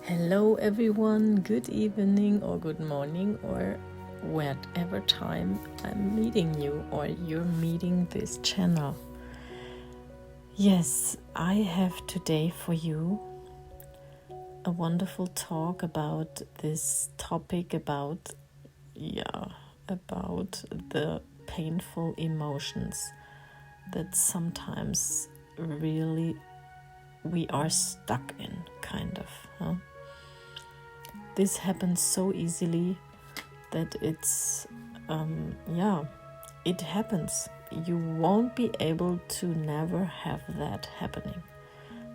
Hello everyone, good evening or good morning or whatever time I'm meeting you or you're meeting this channel. Yes, I have today for you a wonderful talk about this topic about the painful emotions that sometimes really we are stuck in, kind of. Huh? This happens so easily that it happens. You won't be able to never have that happening.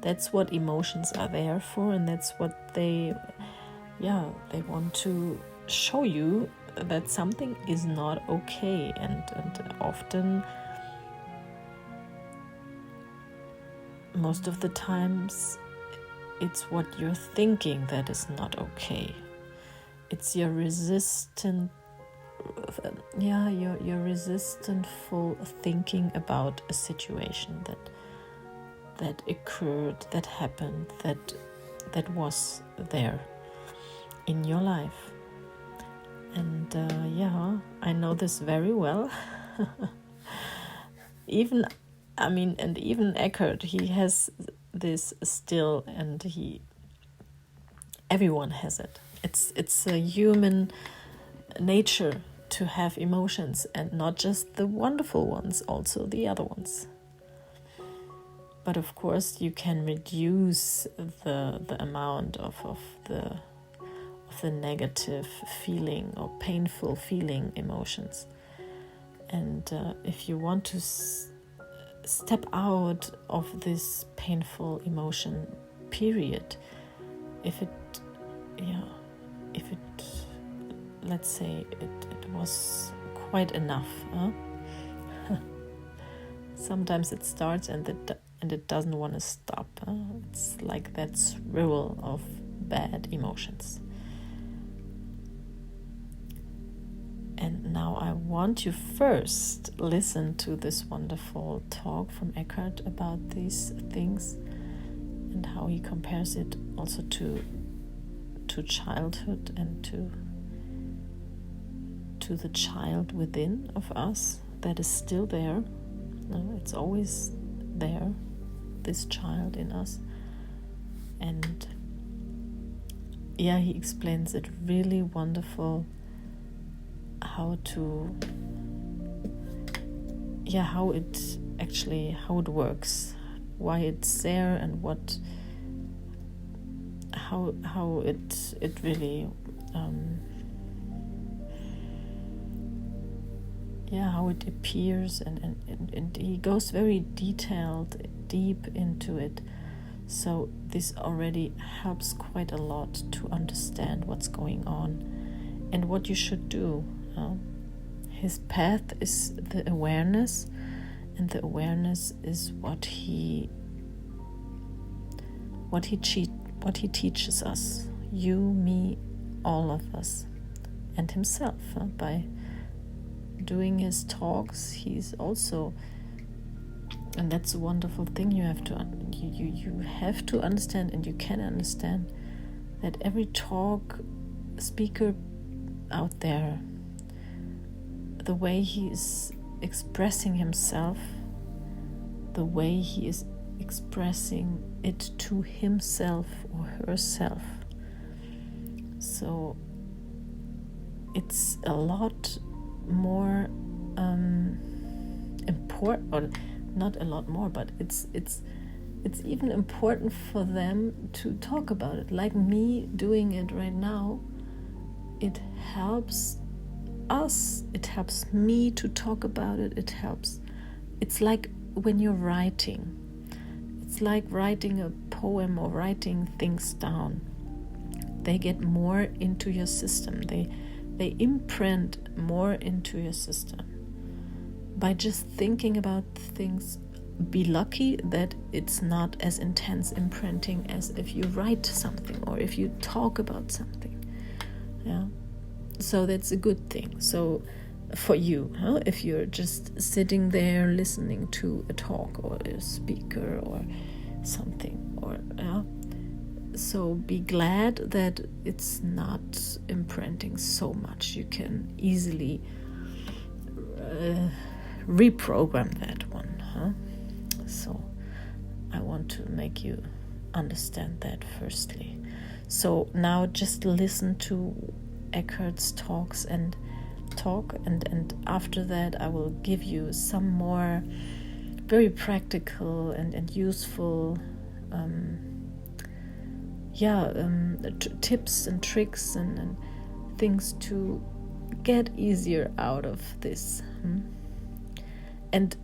That's what emotions are there for, and that's what they want to show you that something is not okay, and often, most of the times, it's what you're thinking that is not okay. It's your resistantful thinking about a situation that occurred, that happened, that was there in your life. And I know this very well. Even Eckhart, he has this still, and everyone has it. It's a human nature to have emotions, and not just the wonderful ones, also the other ones. But of course you can reduce the amount of the negative feeling or painful feeling emotions. And if you want to step out of this painful emotion period, if it let's say it was quite enough, sometimes it starts and it doesn't want to stop. It's like that swirl of bad emotions. And now I want you first listen to this wonderful talk from Eckhart about these things and how he compares it also to childhood and to the child within of us that is still there. It's always there, this child in us. And he explains it really wonderful how it works, why it's there, and how it really how it appears, and he goes very deep into it. So this already helps quite a lot to understand what's going on and what you should do. His path is the awareness, and the awareness is what he teaches us, you, me, all of us, and himself. By doing his talks, he's also, and that's a wonderful thing. You have to understand, and you can understand that every speaker out there, the way he is expressing himself, the way he is expressing it to himself or herself. So it's a lot more important, or not a lot more, but it's even important for them to talk about it. Like me doing it right now, it helps us, it helps me to talk about it. It's like when you're writing, it's like writing a poem or writing things down. they get more into your system. They imprint more into your system. By just thinking about things, be lucky that it's not as intense imprinting as if you write something or if you talk about something. Yeah. So that's a good thing. So for you, if you're just sitting there listening to a talk or a speaker or something, or so be glad that it's not imprinting so much. You can easily reprogram that one. So I want to make you understand that firstly. So now just listen to Eckhart's talks and after that I will give you some more very practical and useful tips and tricks and things to get easier out of this. And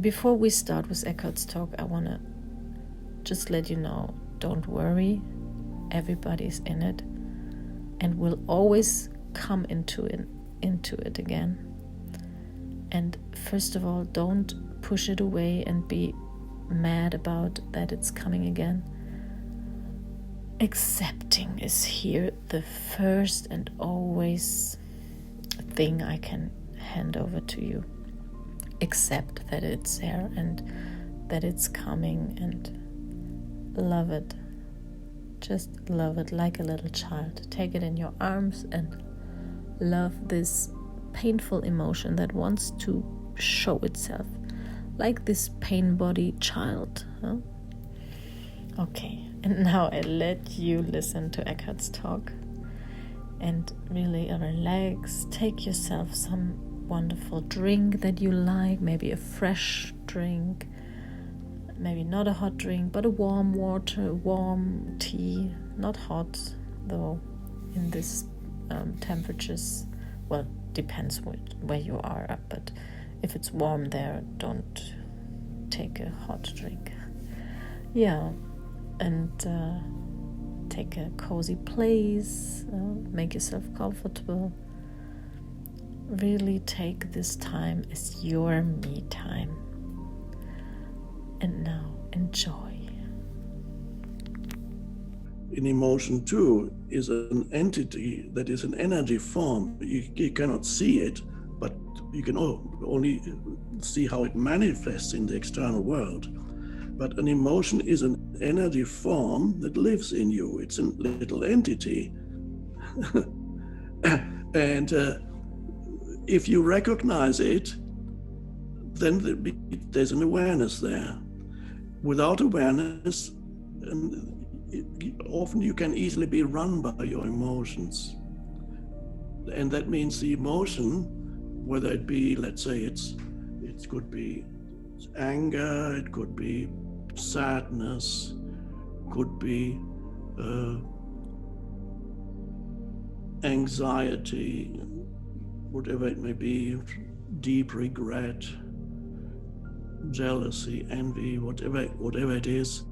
before we start with Eckhart's talk, I want to just let you know, don't worry, everybody's in it and will always come into it again. And first of all, don't push it away and be mad about that it's coming again. Accepting is here the first and always thing I can hand over to you. Accept that it's there and that it's coming, and love it. Just love it like a little child. Take it in your arms and love this painful emotion that wants to show itself, like this pain body child. Okay, and now I let you listen to Eckhart's talk and really relax. Take yourself some wonderful drink that you like, maybe a fresh drink, maybe not a hot drink, but a warm water, warm tea, not hot though in this temperatures. Well, depends where you are, but if it's warm there, don't take a hot drink. Yeah, and take a cozy place, make yourself comfortable. Really take this time as your me time. And now enjoy. An emotion too is an entity that is an energy form. You cannot see it, but you can only see how it manifests in the external world. But an emotion is an energy form that lives in you. It's a little entity. And if you recognize it, then there's an awareness there. Without awareness, often you can easily be run by your emotions. And that means the emotion, whether it be, let's say it could be anger, it could be sadness, could be anxiety, whatever it may be, deep regret, jealousy, envy, whatever it is,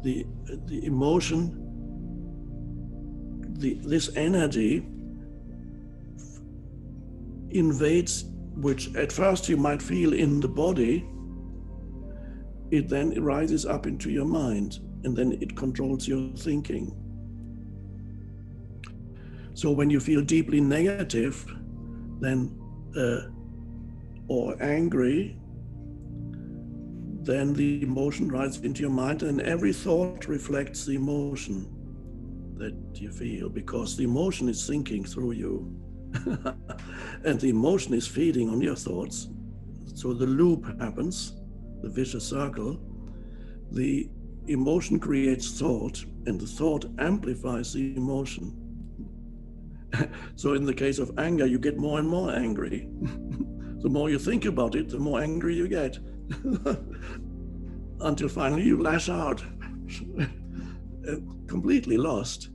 the emotion, this energy invades, which at first you might feel in the body, it then rises up into your mind, and then it controls your thinking. So when you feel deeply negative, then or angry, then the emotion rises into your mind, and every thought reflects the emotion that you feel, because the emotion is thinking through you. And the emotion is feeding on your thoughts. So the loop happens, the vicious circle. The emotion creates thought, and the thought amplifies the emotion. So in the case of anger, you get more and more angry. The more you think about it, the more angry you get. Until finally you lash out, completely lost.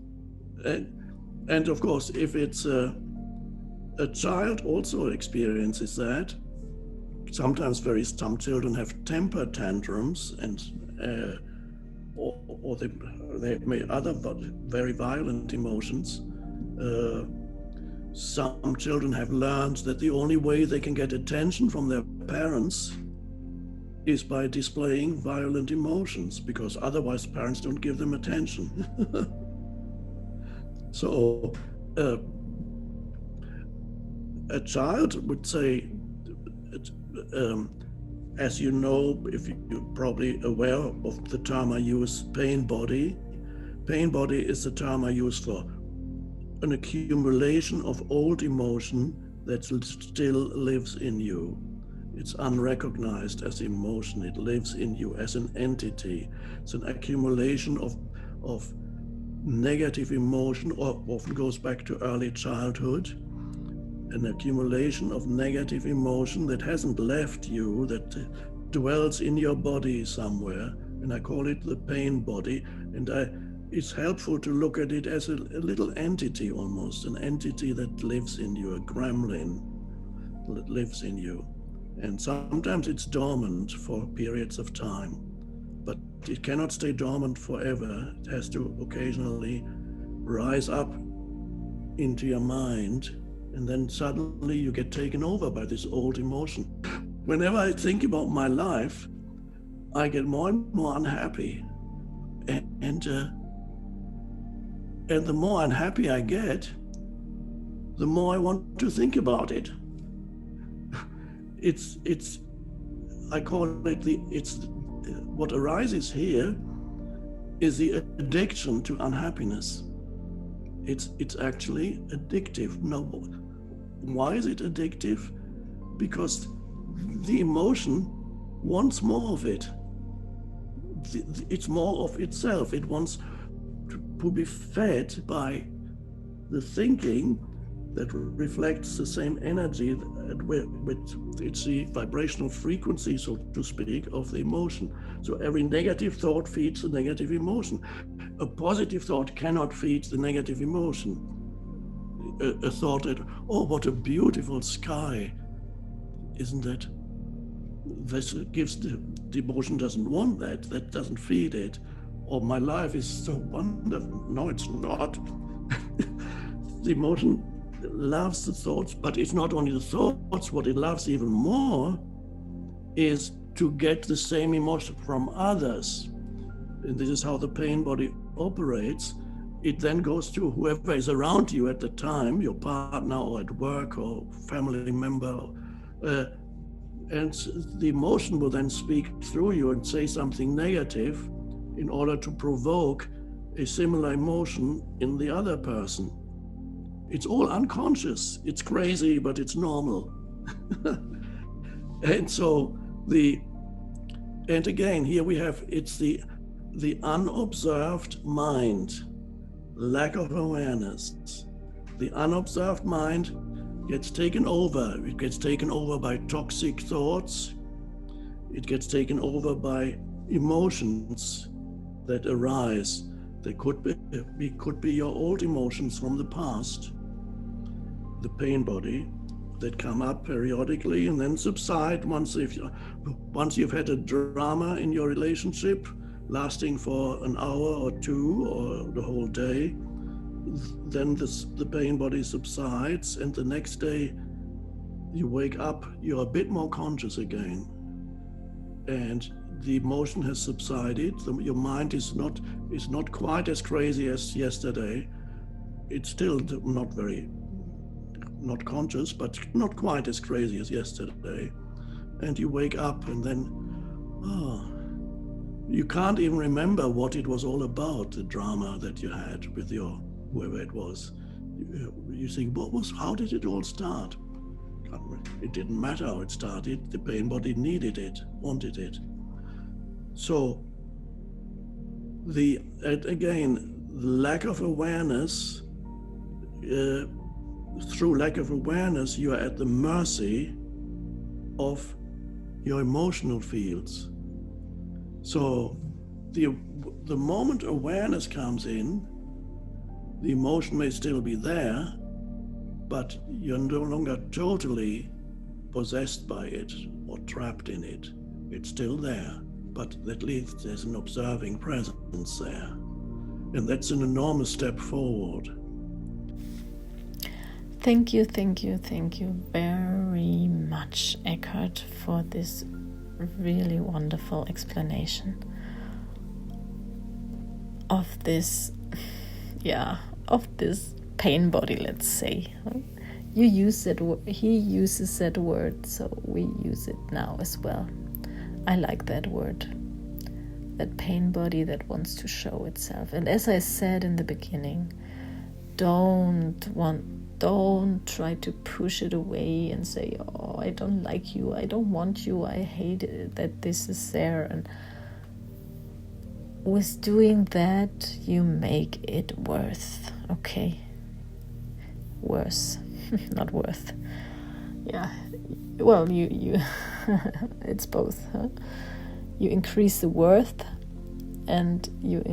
And of course, if it's a child also experiences that. Sometimes some children have temper tantrums, and or they may other but very violent emotions. Some children have learned that the only way they can get attention from their parents is by displaying violent emotions, because otherwise parents don't give them attention. So a child would say, as you know, if you're probably aware of the term I use, pain body. Pain body is the term I use for an accumulation of old emotion that still lives in you. It's unrecognized as emotion. It lives in you as an entity. It's an accumulation of negative emotion, or often goes back to early childhood. An accumulation of negative emotion that hasn't left you, that dwells in your body somewhere. And I call it the pain body. And it's helpful to look at it as a little entity, almost, an entity that lives in you, a gremlin that lives in you. And sometimes it's dormant for periods of time, but it cannot stay dormant forever. It has to occasionally rise up into your mind, and then suddenly you get taken over by this old emotion. Whenever I think about my life, I get more and more unhappy. And the more unhappy I get, the more I want to think about it. I call it what arises here is the addiction to unhappiness. It's actually addictive. No, why is it addictive? Because the emotion wants more of it. It's more of itself. It wants to be fed by the thinking that reflects the same energy with it's the vibrational frequency, so to speak, of the emotion. So every negative thought feeds the negative emotion. A positive thought cannot feed the negative emotion. A thought that, oh, what a beautiful sky, isn't it? This gives the emotion doesn't want that doesn't feed it. Or my life is so wonderful. No, it's not. The emotion loves the thoughts, but it's not only the thoughts. What it loves even more is to get the same emotion from others. And this is how the pain body operates. It then goes to whoever is around you at the time, your partner or at work or family member. And the emotion will then speak through you and say something negative in order to provoke a similar emotion in the other person. It's all unconscious. It's crazy, but it's normal. And so and again, here we have, it's the unobserved mind, lack of awareness. The unobserved mind gets taken over. It gets taken over by toxic thoughts. It gets taken over by emotions that arise. They could be your old emotions from the past, the pain body, that come up periodically and then subside once you've had a drama in your relationship lasting for an hour or two or the whole day. Then the pain body subsides, and the next day you wake up, you're a bit more conscious again, and the emotion has subsided. Your mind is not quite as crazy as yesterday. It's still not conscious, but not quite as crazy as yesterday. And you wake up, and then you can't even remember what it was all about, the drama that you had with your whoever it was. You think, how did it all start? It didn't matter how it started. The pain body needed it, wanted it. So again, lack of awareness, through lack of awareness, you are at the mercy of your emotional fields. So the moment awareness comes in, the emotion may still be there, but you're no longer totally possessed by it or trapped in it. It's still there. but at least there's an observing presence there. And that's an enormous step forward. Thank you very much, Eckhart, for this really wonderful explanation of this, pain body, let's say. You use it, he uses that word, so we use it now as well. I like that word, that pain body that wants to show itself. And as I said in the beginning, don't try to push it away and say, oh, I don't like you, I don't want you, I hate it, that this is there. And with doing that, you make it worse, okay? Worse, not worth. Yeah, well, you it's both, huh? You increase the worth and you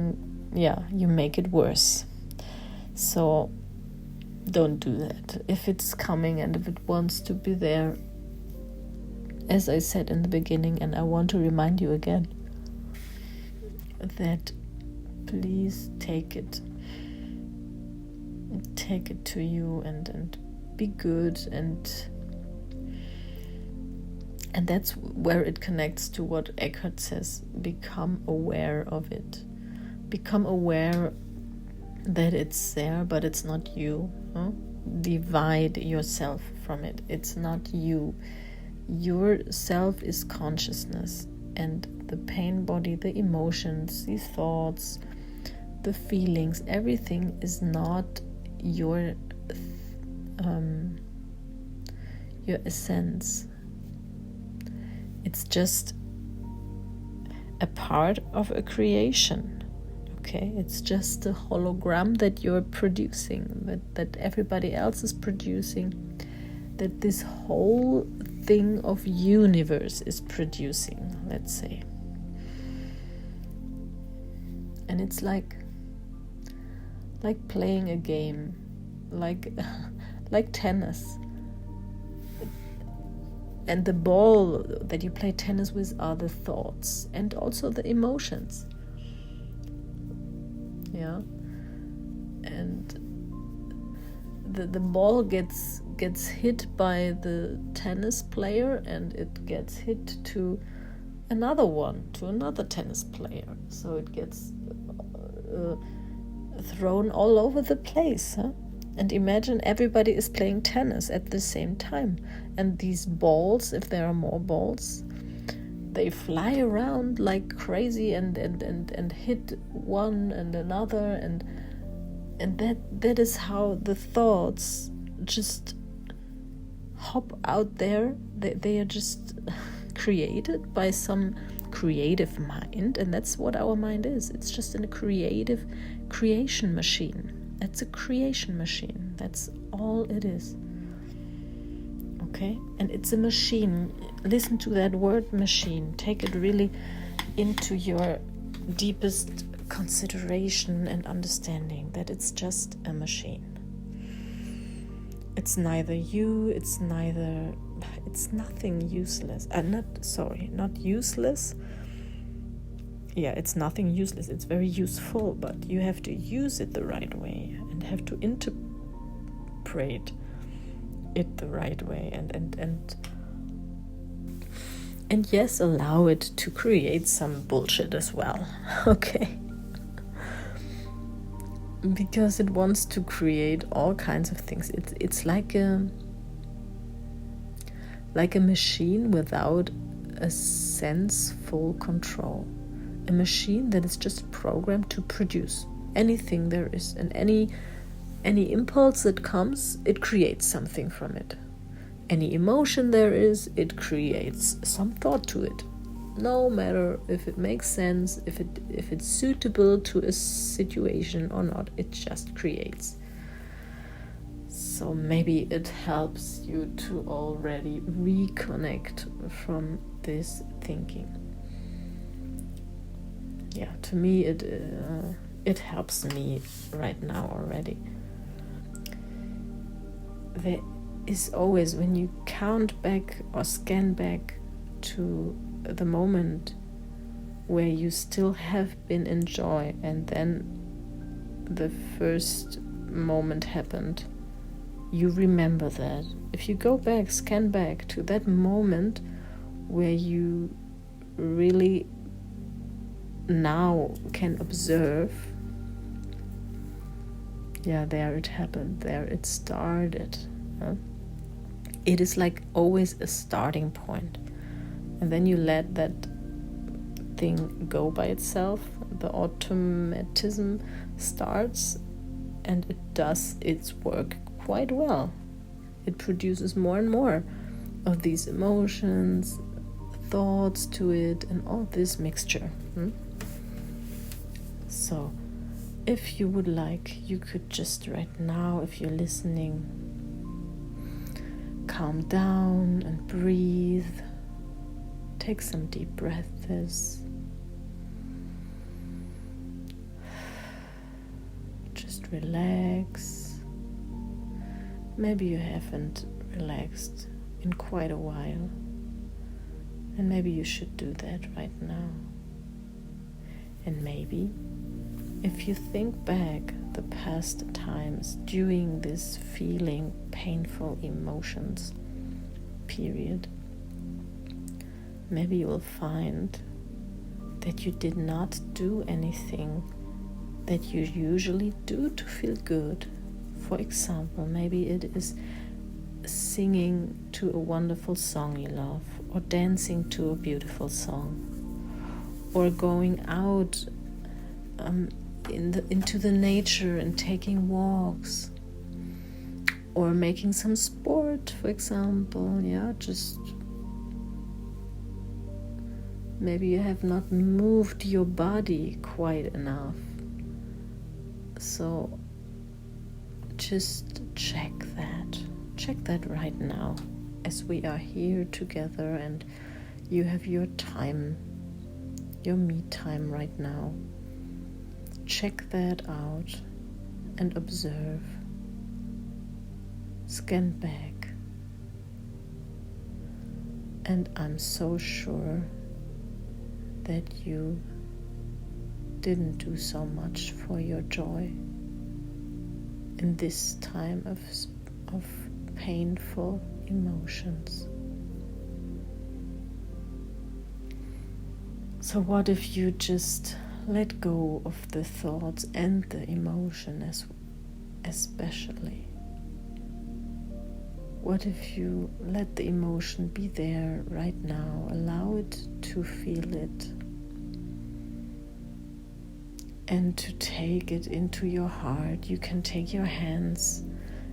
make it worse. So don't do that. If it's coming and if it wants to be there, as I said in the beginning, and I want to remind you again, that please take it to you and be good, and that's where it connects to what Eckhart says. Become aware of it. Become aware that it's there, but it's not you. Huh? Divide yourself from it. It's not you. Your self is consciousness, and the pain body, the emotions, the thoughts, the feelings, everything is not your essence. It's just a part of a creation. Okay, it's just a hologram that you're producing, that everybody else is producing, that this whole thing of universe is producing, let's say. And it's like playing a game, like tennis. And the ball that you play tennis with are the thoughts and also the emotions. Yeah, and the ball gets hit by the tennis player, and it gets hit to another tennis player. So it gets thrown all over the place. Huh? And imagine everybody is playing tennis at the same time, and these balls, if there are more balls, they fly around like crazy and hit one and another, and that is how the thoughts just hop out there. They are just created by some creative mind, and that's what our mind is. It's just a creation machine. It's a creation machine. That's all it is. Okay? And it's a machine. Listen to that word, machine. Take it really into your deepest consideration and understanding that it's just a machine. It's neither you, it's nothing useless. Not useless. Yeah, it's nothing useless. It's very useful, but you have to use it the right way and have to interpret it the right way, and yes, allow it to create some bullshit as well. Okay, because it wants to create all kinds of things. It's like a machine without a senseful control. A machine that is just programmed to produce anything there is, and any impulse that comes, it creates something from it. Any emotion there is, it creates some thought to it. No matter if it makes sense, if it's suitable to a situation or not, it just creates. So maybe it helps you to already reconnect from this thinking. Yeah, to me it helps me right now already. There is always, when you count back or scan back to the moment where you still have been in joy, and then the first moment happened. You remember that. If you go back, scan back to that moment where you really now can observe, yeah, there it happened, there it started. It is like always a starting point, and then you let that thing go by itself. The automatism starts, and it does its work quite well. It produces more and more of these emotions, thoughts to it, and all this mixture. So if you would like, you could just right now, if you're listening, calm down and breathe. Take some deep breaths. Just relax. Maybe you haven't relaxed in quite a while, and maybe you should do that right now. And maybe if you think back the past times during this feeling painful emotions period, maybe you will find that you did not do anything that you usually do to feel good. For example, maybe it is singing to a wonderful song you love, or dancing to a beautiful song, or going out into the nature and taking walks, or making some sport, for example. Just maybe you have not moved your body quite enough. So just check that right now, as we are here together and you have your time, your me time right now. Check that out and observe. Scan back. And I'm so sure that you didn't do so much for your joy in this time of painful emotions. So what if you just let go of the thoughts and the emotion especially? What if you let the emotion be there right now? Allow it to feel it, and to take it into your heart. You can take your hands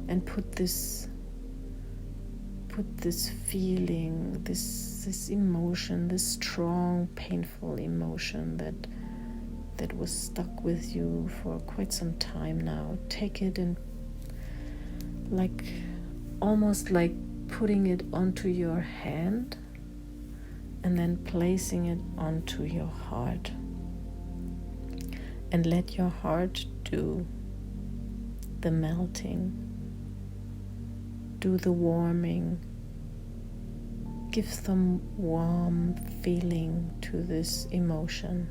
and put this feeling, this emotion, this strong, painful emotion that was stuck with you for quite some time now. Take it and almost like putting it onto your hand and then placing it onto your heart. And let your heart do the melting, do the warming, give some warm feeling to this emotion.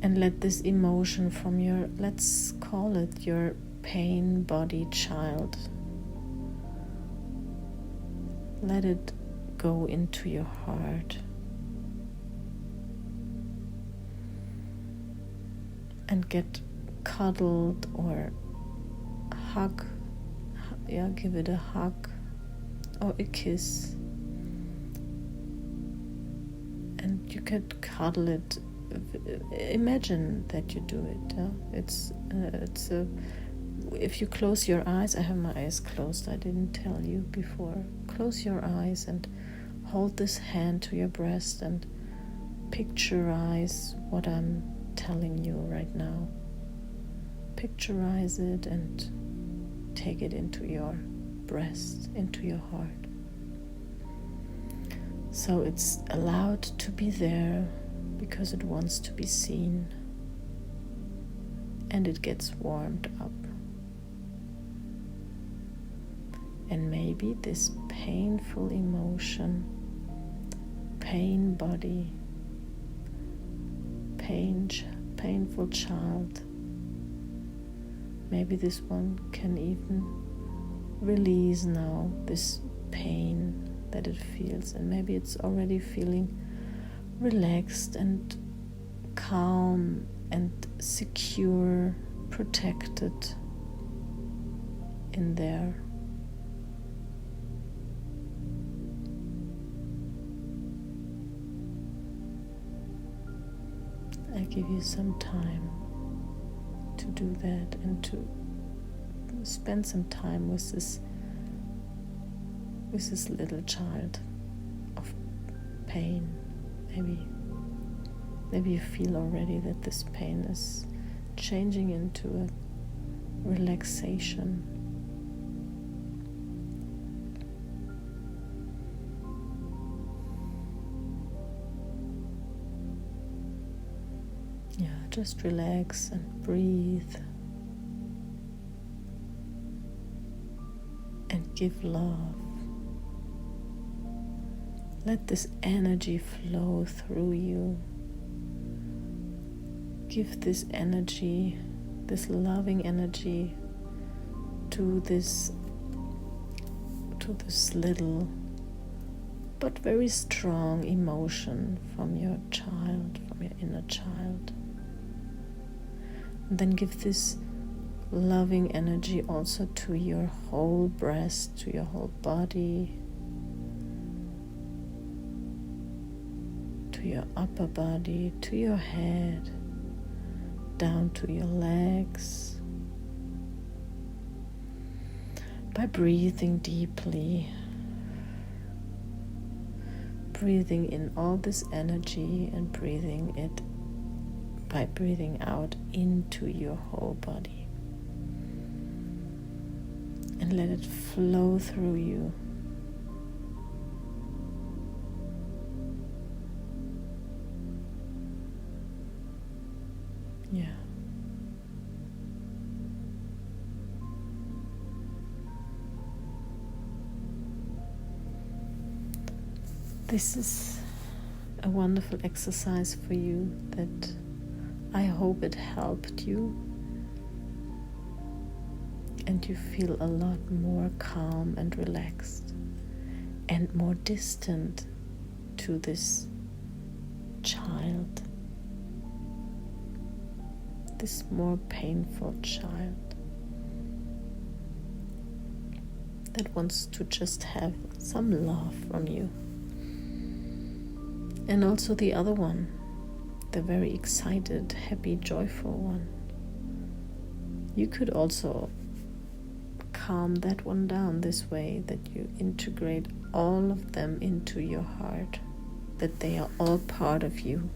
And let this emotion from your, let's call it your pain body child, let it go into your heart. And get cuddled or hug, give it a hug or a kiss. And you could cuddle it. Imagine that you do it. If you close your eyes, I have my eyes closed, I didn't tell you before. Close your eyes and hold this hand to your breast and picturize what I'm telling you right now. Picturize it and take it into your breast, into your heart. So it's allowed to be there because it wants to be seen, and it gets warmed up. And maybe this painful emotion, pain body, painful child. Maybe this one can even release now this pain that it feels, and maybe it's already feeling relaxed and calm and secure, protected in there. I give you some time to do that and to spend some time with this little child of pain. Maybe you feel already that this pain is changing into a relaxation. Yeah, just relax and breathe and give love. Let this energy flow through you. Give this energy, this loving energy, to this little but very strong emotion from your child, from your inner child. And then give this loving energy also to your whole breast, to your whole body, to your upper body, to your head, down to your legs. By breathing deeply, breathing in all this energy and breathing it by breathing out into your whole body. And let it flow through you. Yeah. This is a wonderful exercise for you that I hope it helped you and you feel a lot more calm and relaxed and more distant to this child, this more painful child that wants to just have some love from you. And also the other one, the very excited, happy, joyful one. You could also calm that one down this way, that you integrate all of them into your heart, that they are all part of you.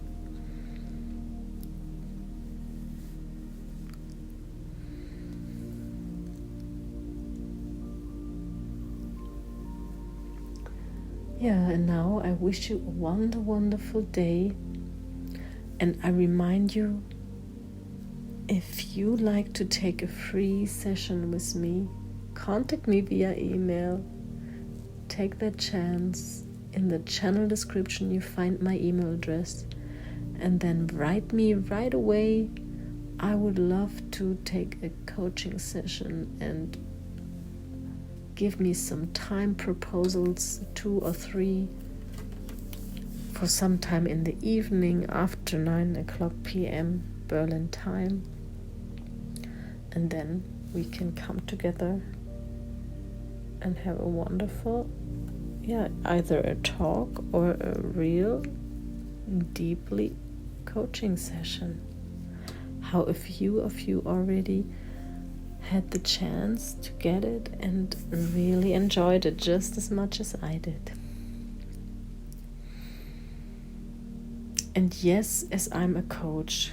Yeah, and now I wish you a wonderful day, and I remind you, if you like to take a free session with me, contact me via email. Take that chance. In the channel description you find my email address, and then write me right away. I would love to take a coaching session and give me some time proposals, 2 or 3, for some time in the evening after 9:00 p.m. Berlin time. And then we can come together and have a wonderful, either a talk or a real, deeply coaching session. How a few of you already had the chance to get it and really enjoyed it just as much as I did. And yes, as I'm a coach,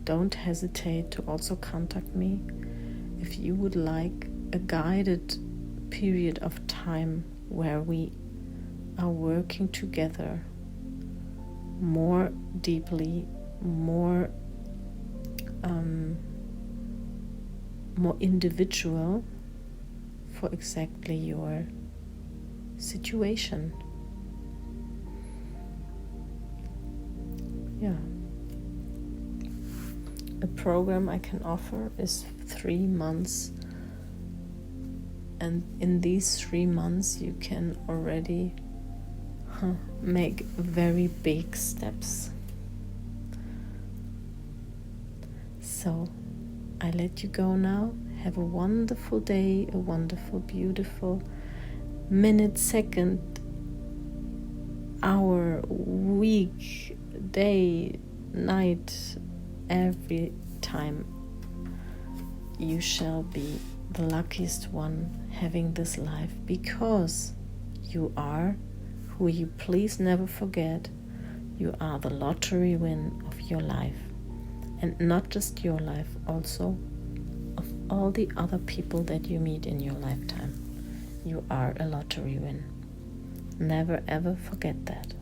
don't hesitate to also contact me if you would like a guided period of time where we are working together more deeply, more individual for exactly your situation. yeah. A program I can offer is 3 months, and in these 3 months you can already make very big steps. So I let you go now. Have a wonderful day, a wonderful, beautiful minute, second, hour, week, day, night. Every time you shall be the luckiest one having this life, because you are who you please never forget. You are the lottery win of your life, and not just your life, also of all the other people that you meet in your lifetime. You are a lottery win. Never ever forget that.